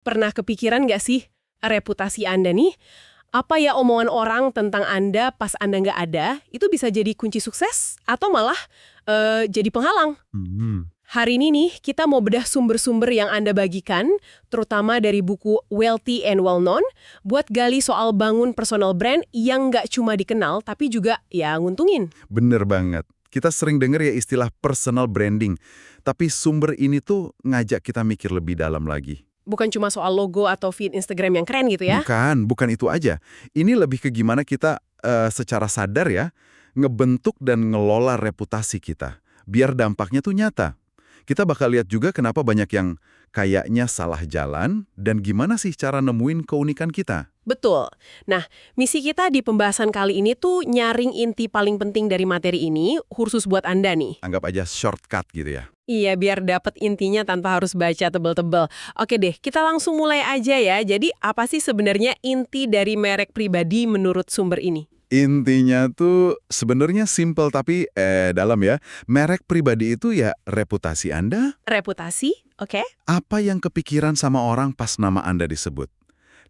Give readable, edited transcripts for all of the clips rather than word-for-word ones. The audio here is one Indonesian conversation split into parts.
Pernah kepikiran nggak sih, reputasi Anda nih, apa ya omongan orang tentang Anda pas Anda nggak ada, itu bisa jadi kunci sukses atau malah jadi penghalang? Hmm, Hari ini nih, kita mau bedah sumber-sumber yang Anda bagikan, terutama dari buku Wealthy and Well-Known, buat gali soal bangun personal brand yang nggak cuma dikenal, tapi juga ya nguntungin. bener banget. Kita sering dengar ya istilah personal branding, tapi sumber ini tuh ngajak kita mikir lebih dalam lagi. Bukan cuma soal logo atau feed Instagram yang keren gitu ya. Bukan itu aja. Ini lebih ke gimana kita secara sadar ya, ngebentuk dan ngelola reputasi kita. Biar dampaknya tuh nyata. Kita bakal lihat juga kenapa banyak yang kayaknya salah jalan dan gimana sih cara nemuin keunikan kita. Betul. Nah, misi kita di pembahasan kali ini tuh nyaring inti paling penting dari materi ini, khusus buat Anda nih. Anggap aja shortcut gitu ya. Iya, biar dapat intinya tanpa harus baca tebel-tebel. Oke deh, kita langsung mulai aja ya. Jadi, apa sih sebenarnya inti dari merek pribadi menurut sumber ini? Intinya tuh sebenarnya simple tapi dalam ya. Merek pribadi itu ya reputasi Anda, Reputasi, oke? apa yang kepikiran sama orang pas nama Anda disebut.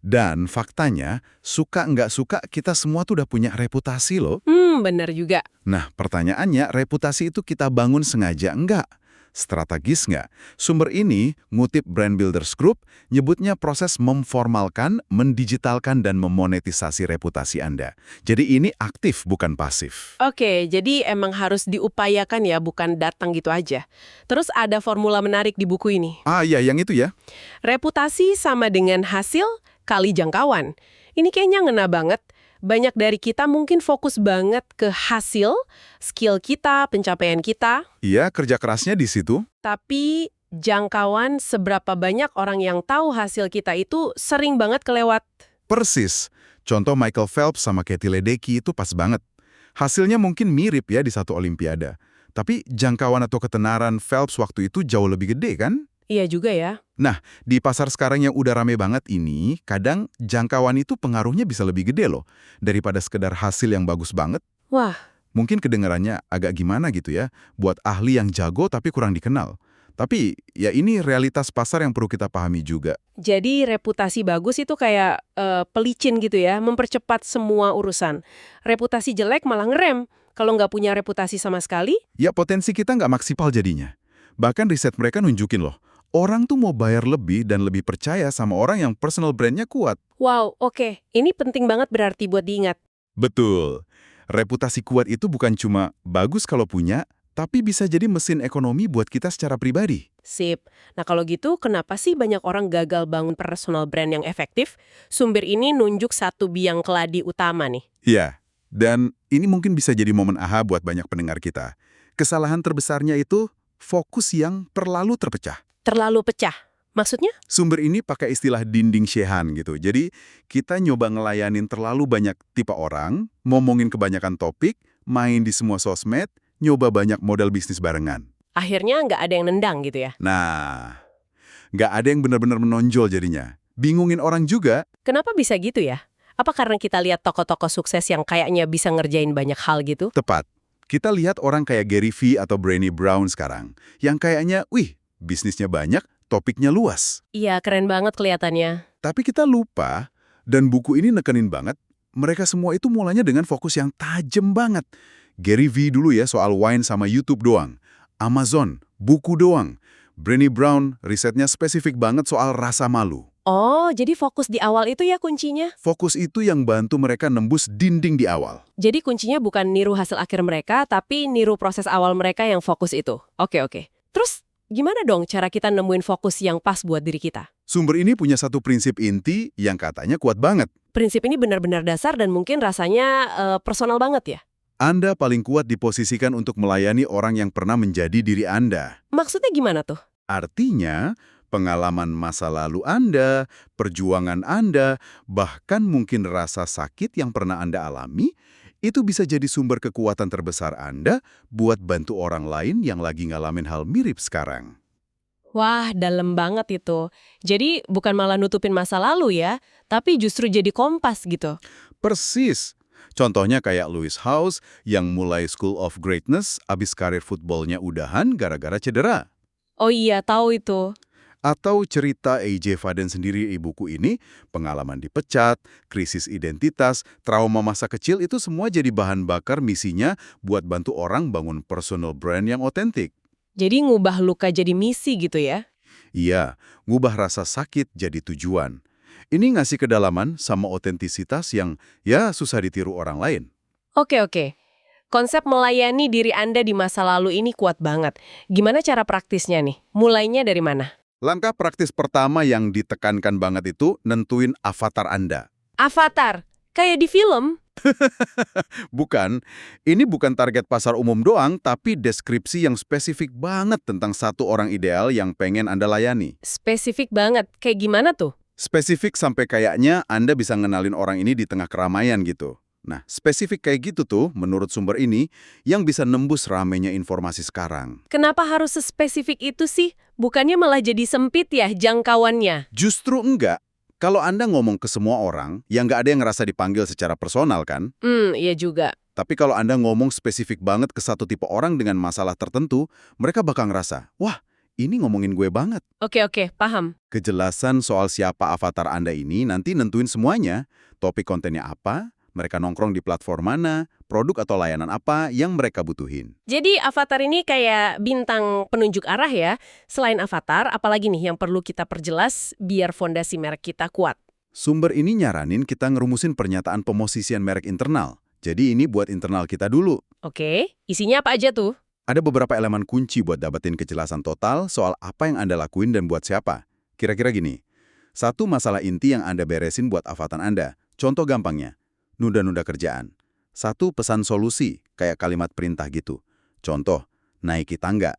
Dan faktanya, suka nggak suka kita semua tuh udah punya reputasi loh. Bener juga. Nah, pertanyaannya, reputasi itu kita bangun sengaja enggak? Strategis nggak? Sumber ini, ngutip Brand Builders Group, nyebutnya proses memformalkan, mendigitalkan, dan memonetisasi reputasi Anda. Jadi ini aktif, bukan pasif. Oke, jadi emang harus diupayakan ya, bukan datang gitu aja. Terus ada formula menarik di buku ini. Ah iya, yang itu ya. Reputasi sama dengan hasil kali jangkauan. Ini kayaknya ngena banget. Banyak dari kita mungkin fokus banget ke hasil, skill kita, pencapaian kita. Iya, kerja kerasnya di situ. Tapi jangkauan seberapa banyak orang yang tahu hasil kita itu sering banget kelewat. Persis. Contoh Michael Phelps sama Katie Ledecky itu pas banget. Hasilnya mungkin mirip ya di satu olimpiade. Tapi jangkauan atau ketenaran Phelps waktu itu jauh lebih gede kan? Iya juga ya. Nah, di pasar sekarang yang udah rame banget ini, kadang jangkauan itu pengaruhnya bisa lebih gede loh, daripada sekedar hasil yang bagus banget. Wah, Mungkin kedengarannya agak gimana gitu ya, buat ahli yang jago tapi kurang dikenal. Tapi ya ini realitas pasar yang perlu kita pahami juga. jadi reputasi bagus itu kayak pelicin gitu ya, mempercepat semua urusan. Reputasi jelek malah ngerem. Kalau nggak punya reputasi sama sekali, Ya potensi kita nggak maksimal jadinya. Bahkan riset mereka nunjukin loh, orang tuh mau bayar lebih dan lebih percaya sama orang yang personal brandnya kuat. wow, oke. Ini penting banget berarti buat diingat. Betul. Reputasi kuat itu bukan cuma bagus kalau punya, tapi bisa jadi mesin ekonomi buat kita secara pribadi. Sip. Nah kalau gitu, kenapa sih banyak orang gagal bangun personal brand yang efektif? Sumber ini nunjuk satu biang keladi utama nih. Iya, dan ini mungkin bisa jadi momen aha buat banyak pendengar kita. Kesalahan terbesarnya itu fokus yang terlalu terpecah. Terlalu pecah. Maksudnya? Sumber ini pakai istilah dinding Sheehan gitu. Jadi kita nyoba ngelayanin terlalu banyak tipe orang, ngomongin kebanyakan topik, main di semua sosmed, nyoba banyak model bisnis barengan. Akhirnya nggak ada yang nendang gitu ya. Nah, nggak ada yang benar-benar menonjol jadinya. Bingungin orang juga. Kenapa bisa gitu ya? Apa karena kita lihat tokoh-tokoh sukses yang kayaknya bisa ngerjain banyak hal gitu? Tepat. Kita lihat orang kayak Gary Vee atau Brené Brown sekarang, yang kayaknya, wih, bisnisnya banyak, topiknya luas. Iya, keren banget kelihatannya. Tapi kita lupa, dan buku ini nekenin banget, mereka semua itu mulanya dengan fokus yang tajam banget. Gary Vee dulu ya soal wine sama YouTube doang. Amazon, buku doang. Brené Brown, risetnya spesifik banget soal rasa malu. Oh, jadi fokus di awal itu ya kuncinya? Fokus itu yang bantu mereka nembus dinding di awal. Jadi kuncinya bukan niru hasil akhir mereka, tapi niru proses awal mereka yang fokus itu. Oke. Terus, gimana dong cara kita nemuin fokus yang pas buat diri kita? Sumber ini punya satu prinsip inti yang katanya kuat banget. Prinsip ini benar-benar dasar dan mungkin rasanya personal banget ya? Anda paling kuat diposisikan untuk melayani orang yang pernah menjadi diri Anda. Maksudnya gimana tuh? Artinya, pengalaman masa lalu Anda, perjuangan Anda, bahkan mungkin rasa sakit yang pernah Anda alami, itu bisa jadi sumber kekuatan terbesar Anda buat bantu orang lain yang lagi ngalamin hal mirip sekarang. Wah, dalam banget itu. Jadi bukan malah nutupin masa lalu ya, tapi justru jadi kompas gitu. Persis. Contohnya kayak Lewis Howes yang mulai School of Greatness abis karir footballnya udahan gara-gara cedera. Oh iya, tahu itu. Atau cerita A.J. Vaden sendiri di buku ini, pengalaman dipecat, krisis identitas, trauma masa kecil itu semua jadi bahan bakar misinya buat bantu orang bangun personal brand yang otentik. Jadi ngubah luka jadi misi gitu ya? Iya, ngubah rasa sakit jadi tujuan. Ini ngasih kedalaman sama otentisitas yang ya susah ditiru orang lain. Oke, oke. Konsep melayani diri Anda di masa lalu ini kuat banget. Gimana cara praktisnya nih? Mulainya dari mana? Langkah praktis pertama yang ditekankan banget itu nentuin avatar Anda. Avatar, kayak di film. Bukan, ini bukan target pasar umum doang, tapi deskripsi yang spesifik banget tentang satu orang ideal yang pengen Anda layani. Spesifik banget. Kayak gimana tuh? Spesifik sampai kayaknya Anda bisa ngenalin orang ini di tengah keramaian gitu. Nah, spesifik kayak gitu tuh, menurut sumber ini, yang bisa nembus ramenya informasi sekarang. Kenapa harus sespesifik itu sih? Bukannya malah jadi sempit ya jangkauannya? Justru enggak. Kalau Anda ngomong ke semua orang, yang nggak ada yang ngerasa dipanggil secara personal kan? Iya juga. Tapi kalau Anda ngomong spesifik banget ke satu tipe orang dengan masalah tertentu, mereka bakal ngerasa, wah, ini ngomongin gue banget. Oke, paham. Kejelasan soal siapa avatar Anda ini nanti nentuin semuanya. Topik kontennya apa, mereka nongkrong di platform mana, produk atau layanan apa yang mereka butuhin. Jadi avatar ini kayak bintang penunjuk arah ya. Selain avatar, apalagi nih yang perlu kita perjelas biar fondasi merek kita kuat? Sumber ini nyaranin kita ngerumusin pernyataan pemosisian merek internal. Jadi ini buat internal kita dulu. Oke, isinya apa aja tuh? Ada beberapa elemen kunci buat dapetin kejelasan total soal apa yang Anda lakuin dan buat siapa. Kira-kira gini, satu masalah inti yang Anda beresin buat avatar Anda. Contoh gampangnya, nunda-nunda kerjaan. Satu pesan solusi, kayak kalimat perintah gitu. Contoh, naiki tangga.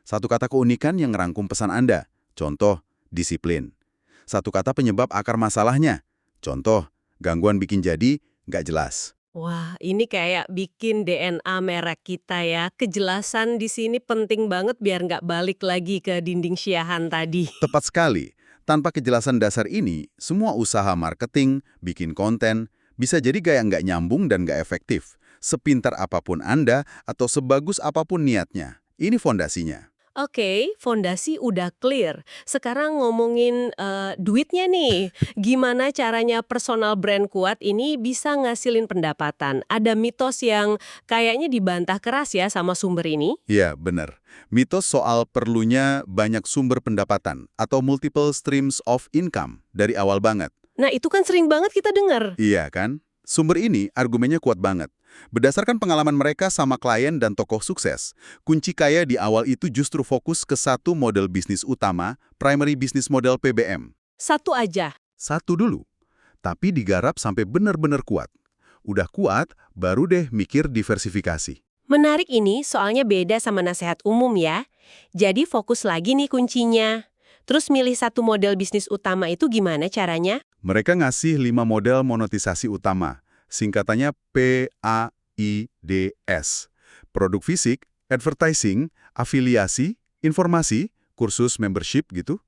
Satu kata keunikan yang ngerangkum pesan Anda. Contoh, disiplin. Satu kata penyebab akar masalahnya. Contoh, gangguan bikin jadi, nggak jelas. Wah, ini kayak bikin DNA merek kita ya. Kejelasan di sini penting banget biar nggak balik lagi ke dinding syiahan tadi. Tepat sekali. Tanpa kejelasan dasar ini, semua usaha marketing, bikin konten, bisa jadi kayak nggak nyambung dan nggak efektif. Sepintar apapun Anda atau sebagus apapun niatnya. Ini fondasinya. Oke, fondasi udah clear. Sekarang ngomongin duitnya nih. Gimana caranya personal brand kuat ini bisa ngasilin pendapatan? Ada mitos yang kayaknya dibantah keras ya sama sumber ini. Ya, benar. Mitos soal perlunya banyak sumber pendapatan atau multiple streams of income dari awal banget. Nah, itu kan sering banget kita dengar. Iya kan? Sumber ini argumennya kuat banget. Berdasarkan pengalaman mereka sama klien dan tokoh sukses, kunci kaya di awal itu justru fokus ke satu model bisnis utama, primary business model PBM. Satu aja. Satu dulu, tapi digarap sampai benar-benar kuat. Udah kuat, baru deh mikir diversifikasi. Menarik ini soalnya beda sama nasihat umum ya. Jadi fokus lagi nih kuncinya. Terus milih satu model bisnis utama itu gimana caranya? Mereka ngasih 5 model monetisasi utama. Singkatannya PAIDS. Produk fisik, advertising, afiliasi, informasi, kursus membership gitu,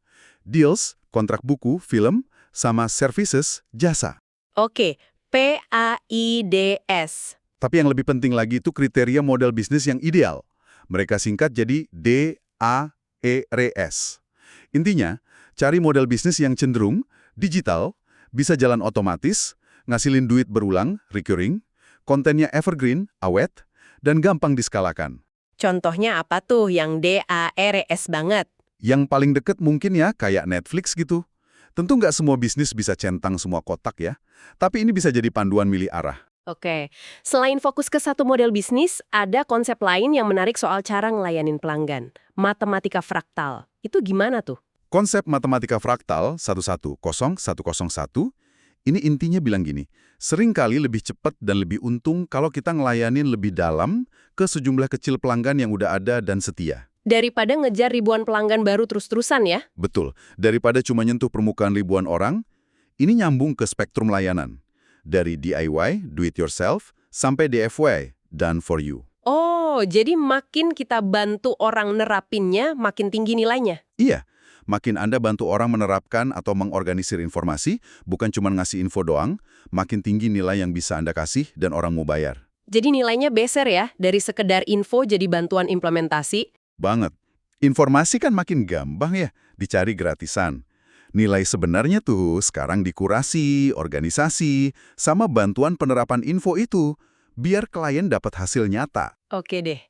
deals, kontrak buku, film, sama services, jasa. Oke, PAIDS. Tapi yang lebih penting lagi itu kriteria model bisnis yang ideal. Mereka singkat jadi DAERS. Intinya, cari model bisnis yang cenderung, digital, bisa jalan otomatis, ngasilin duit berulang, recurring, kontennya evergreen, awet, dan gampang diskalakan. Contohnya apa tuh yang DARS banget? Yang paling deket mungkin ya kayak Netflix gitu. Tentu nggak semua bisnis bisa centang semua kotak ya, tapi ini bisa jadi panduan milih arah. Oke, selain fokus ke satu model bisnis, ada konsep lain yang menarik soal cara ngelayanin pelanggan. Matematika fraktal. Itu gimana tuh? Konsep matematika fraktal 1100101 ini intinya bilang gini, seringkali lebih cepat dan lebih untung kalau kita ngelayanin lebih dalam ke sejumlah kecil pelanggan yang udah ada dan setia. Daripada ngejar ribuan pelanggan baru terus-terusan ya? Betul, daripada cuma nyentuh permukaan ribuan orang, ini nyambung ke spektrum layanan. Dari DIY, do it yourself, sampai DFY, done for you. Oh, jadi makin kita bantu orang nerapinnya, makin tinggi nilainya? Iya. Makin Anda bantu orang menerapkan atau mengorganisir informasi, bukan cuma ngasih info doang, makin tinggi nilai yang bisa Anda kasih dan orang mau bayar. Jadi nilainya beser ya, dari sekedar info jadi bantuan implementasi? Banget. Informasi kan makin gampang ya dicari gratisan. Nilai sebenarnya tuh sekarang dikurasi, organisasi, sama bantuan penerapan info itu, biar klien dapat hasil nyata. Oke deh.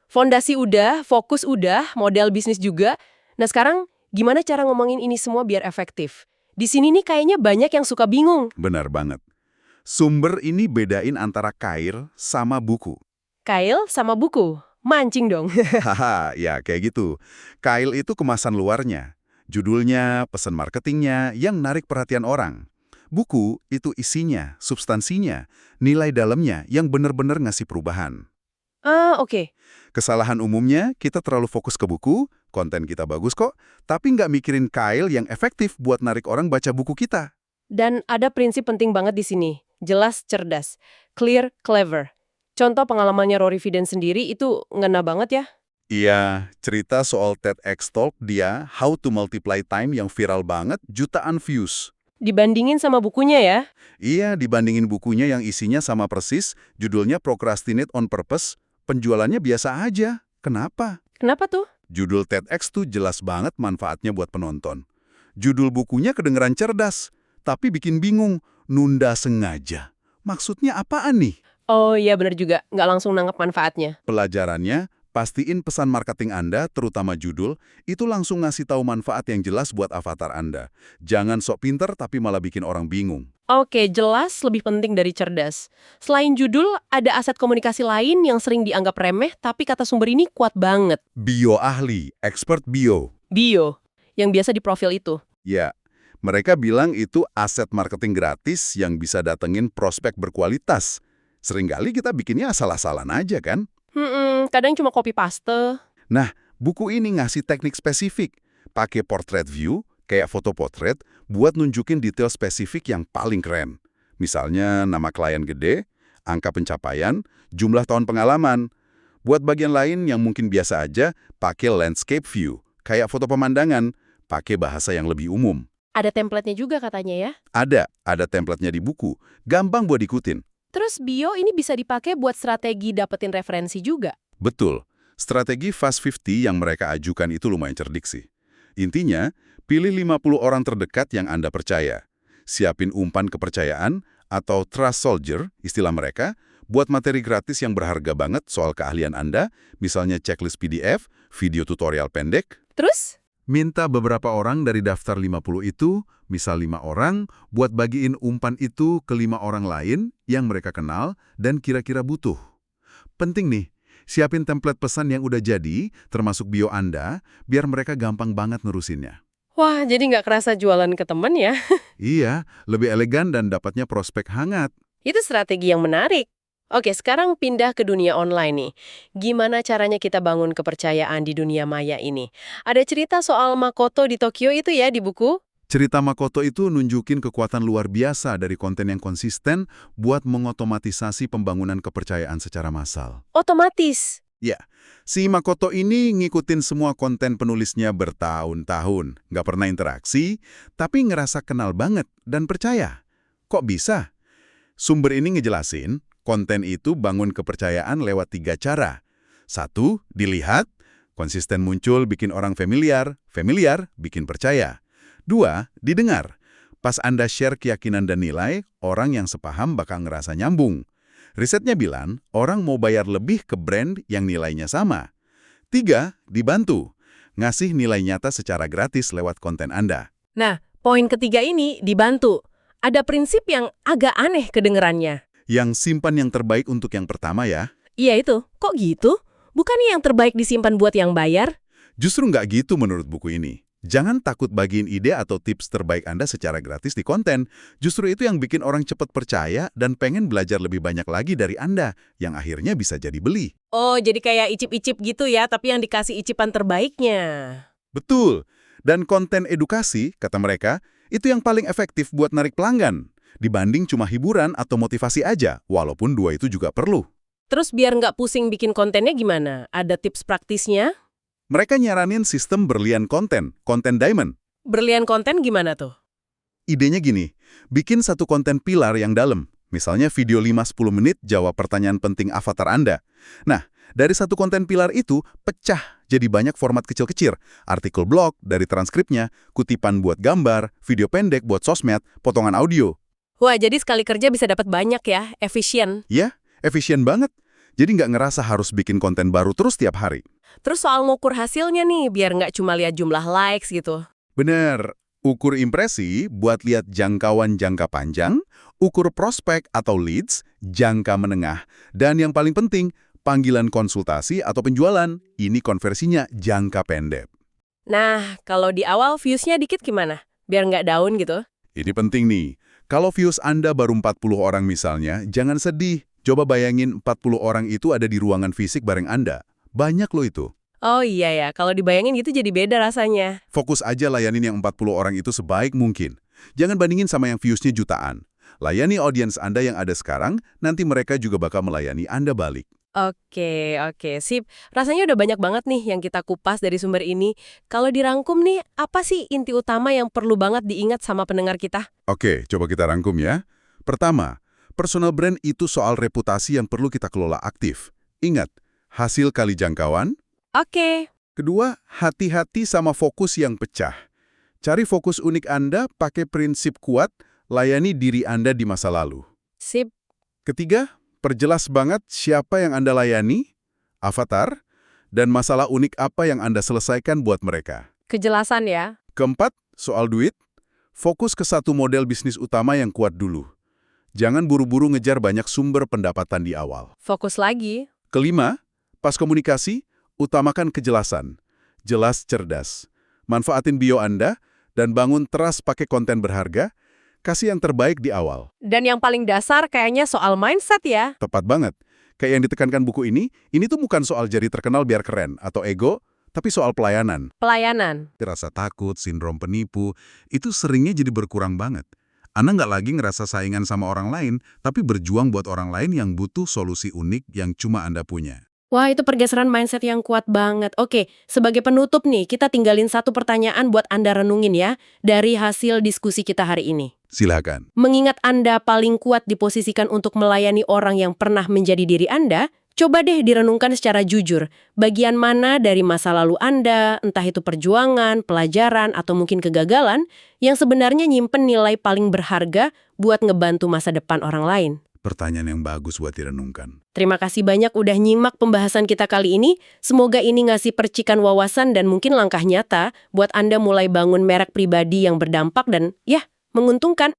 Fondasi udah, fokus udah, model bisnis juga. Nah sekarang gimana cara ngomongin ini semua biar efektif? Di sini nih kayaknya banyak yang suka bingung. Benar banget. Sumber ini bedain antara kail sama buku. Kail sama buku. Mancing dong. Haha, ya kayak gitu. Kail itu kemasan luarnya. Judulnya, pesan marketingnya, yang narik perhatian orang. Buku itu isinya, substansinya, nilai dalamnya yang benar-benar ngasih perubahan. Oke. Kesalahan umumnya, kita terlalu fokus ke buku, konten kita bagus kok, tapi nggak mikirin kail yang efektif buat narik orang baca buku kita. Dan ada prinsip penting banget di sini. Jelas, cerdas. Clear, clever. Contoh pengalamannya Rory Fiden sendiri itu ngena banget ya. Iya, cerita soal TEDx Talk dia, How to Multiply Time yang viral banget, jutaan views. Dibandingin sama bukunya ya. Iya, dibandingin bukunya yang isinya sama persis, judulnya Procrastinate on Purpose, penjualannya biasa aja. Kenapa? Kenapa tuh? Judul TEDx tuh jelas banget manfaatnya buat penonton. Judul bukunya kedengeran cerdas, tapi bikin bingung, nunda sengaja. Maksudnya apaan nih? Oh iya benar juga, nggak langsung nangkep manfaatnya. Pelajarannya, pastiin pesan marketing Anda, terutama judul, itu langsung ngasih tahu manfaat yang jelas buat avatar Anda. Jangan sok pinter tapi malah bikin orang bingung. Oke, jelas lebih penting dari cerdas. Selain judul, ada aset komunikasi lain yang sering dianggap remeh, tapi kata sumber ini kuat banget. Bio ahli, expert bio. Bio, yang biasa di profil itu. Ya, mereka bilang itu aset marketing gratis yang bisa datengin prospek berkualitas. Seringkali kita bikinnya asal-asalan aja kan? Kadang cuma copy paste. Nah, buku ini ngasih teknik spesifik. Pakai portrait view, kayak foto potret, buat nunjukin detail spesifik yang paling keren. Misalnya nama klien gede, angka pencapaian, jumlah tahun pengalaman. Buat bagian lain yang mungkin biasa aja, pakai landscape view, kayak foto pemandangan, pakai bahasa yang lebih umum. Ada template-nya juga katanya ya. Ada template-nya di buku, gampang buat ikutin. Terus bio ini bisa dipakai buat strategi dapetin referensi juga. Betul, strategi Fast 50 yang mereka ajukan itu lumayan cerdik sih. Intinya, pilih 50 orang terdekat yang Anda percaya. Siapin umpan kepercayaan atau trust soldier, istilah mereka, buat materi gratis yang berharga banget soal keahlian Anda, misalnya checklist PDF, video tutorial pendek. Terus? Minta beberapa orang dari daftar 50 itu, misal 5 orang, buat bagiin umpan itu ke 5 orang lain yang mereka kenal dan kira-kira butuh. Penting nih, siapin template pesan yang udah jadi, termasuk bio Anda, biar mereka gampang banget nerusinnya. Wah, jadi nggak kerasa jualan ke temen ya. Iya, lebih elegan dan dapatnya prospek hangat. Itu strategi yang menarik. Oke, sekarang pindah ke dunia online nih. Gimana caranya kita bangun kepercayaan di dunia maya ini? Ada cerita soal Makoto di Tokyo itu ya di buku? Cerita Makoto itu nunjukin kekuatan luar biasa dari konten yang konsisten buat mengotomatisasi pembangunan kepercayaan secara massal. Otomatis. Ya, si Makoto ini ngikutin semua konten penulisnya bertahun-tahun. Nggak pernah interaksi, tapi ngerasa kenal banget dan percaya. Kok bisa? Sumber ini ngejelasin, konten itu bangun kepercayaan lewat 3 cara. 1, dilihat, konsisten muncul bikin orang familiar, familiar bikin percaya. 2, didengar. Pas Anda share keyakinan dan nilai, orang yang sepaham bakal ngerasa nyambung. Risetnya bilang, orang mau bayar lebih ke brand yang nilainya sama. 3, dibantu. Ngasih nilai nyata secara gratis lewat konten Anda. Nah, poin ketiga ini dibantu. Ada prinsip yang agak aneh kedengerannya. Yang simpan yang terbaik untuk yang pertama ya. Iya itu, kok gitu? Bukannya yang terbaik disimpan buat yang bayar? Justru nggak gitu menurut buku ini. Jangan takut bagiin ide atau tips terbaik Anda secara gratis di konten. Justru itu yang bikin orang cepat percaya dan pengen belajar lebih banyak lagi dari Anda, yang akhirnya bisa jadi beli. Oh, jadi kayak icip-icip gitu ya, tapi yang dikasih icipan terbaiknya. Betul. Dan konten edukasi, kata mereka, itu yang paling efektif buat narik pelanggan. Dibanding cuma hiburan atau motivasi aja, walaupun dua itu juga perlu. Terus biar nggak pusing bikin kontennya gimana? Ada tips praktisnya? Mereka nyaranin sistem berlian konten diamond. Berlian konten gimana tuh? Idenya gini, bikin satu konten pilar yang dalam. Misalnya video 5-10 menit jawab pertanyaan penting avatar Anda. Nah, Dari satu konten pilar itu, pecah jadi banyak format kecil-kecil. Artikel blog dari transkripnya, kutipan buat gambar, video pendek buat sosmed, potongan audio. Wah, jadi sekali kerja bisa dapat banyak ya, efisien. Ya, efisien banget. Jadi nggak ngerasa harus bikin konten baru terus tiap hari. Terus soal ngukur hasilnya nih, biar nggak cuma lihat jumlah likes gitu. Bener, ukur impresi buat lihat jangkauan jangka panjang, ukur prospek atau leads, jangka menengah, dan yang paling penting, panggilan konsultasi atau penjualan. Ini konversinya jangka pendek. Nah, kalau di awal views-nya dikit gimana? Biar nggak down gitu. Ini penting nih. Kalau views Anda baru 40 orang misalnya, jangan sedih. Coba bayangin 40 orang itu ada di ruangan fisik bareng Anda. Banyak loh itu. Oh iya ya, kalau dibayangin gitu jadi beda rasanya. Fokus aja layanin yang 40 orang itu sebaik mungkin. Jangan bandingin sama yang views-nya jutaan. Layani audiens Anda yang ada sekarang, nanti mereka juga bakal melayani Anda balik. Oke, sip. Rasanya udah banyak banget nih yang kita kupas dari sumber ini. Kalau dirangkum nih, apa sih inti utama yang perlu banget diingat sama pendengar kita? Oke, coba kita rangkum ya. Pertama, personal brand itu soal reputasi yang perlu kita kelola aktif. Ingat, hasil kali jangkauan. Oke, Kedua, hati-hati sama fokus yang pecah. Cari fokus unik Anda, pakai prinsip kuat, layani diri Anda di masa lalu. sip. Ketiga, perjelas banget siapa yang Anda layani, avatar, dan masalah unik apa yang Anda selesaikan buat mereka. Kejelasan ya. Keempat, soal duit, fokus ke satu model bisnis utama yang kuat dulu. Jangan buru-buru ngejar banyak sumber pendapatan di awal. Fokus lagi. Kelima, pas komunikasi, utamakan kejelasan. Jelas cerdas. Manfaatin bio Anda dan bangun trust pakai konten berharga, kasih yang terbaik di awal. Dan yang paling dasar kayaknya soal mindset ya. Tepat banget. Kayak yang ditekankan buku ini tuh bukan soal jadi terkenal biar keren atau ego, tapi soal pelayanan. Pelayanan. Rasa takut, sindrom penipu, itu seringnya jadi berkurang banget. Anda nggak lagi ngerasa saingan sama orang lain, tapi berjuang buat orang lain yang butuh solusi unik yang cuma Anda punya. Wah, itu pergeseran mindset yang kuat banget. Oke, sebagai penutup nih, kita tinggalin satu pertanyaan buat Anda renungin ya, dari hasil diskusi kita hari ini. Silakan. Mengingat Anda paling kuat diposisikan untuk melayani orang yang pernah menjadi diri Anda, coba deh direnungkan secara jujur. Bagian mana dari masa lalu Anda, entah itu perjuangan, pelajaran, atau mungkin kegagalan, yang sebenarnya nyimpen nilai paling berharga buat ngebantu masa depan orang lain. Pertanyaan yang bagus buat direnungkan. Terima kasih banyak udah nyimak pembahasan kita kali ini. Semoga ini ngasih percikan wawasan dan mungkin langkah nyata buat Anda mulai bangun merek pribadi yang berdampak dan, ya, menguntungkan.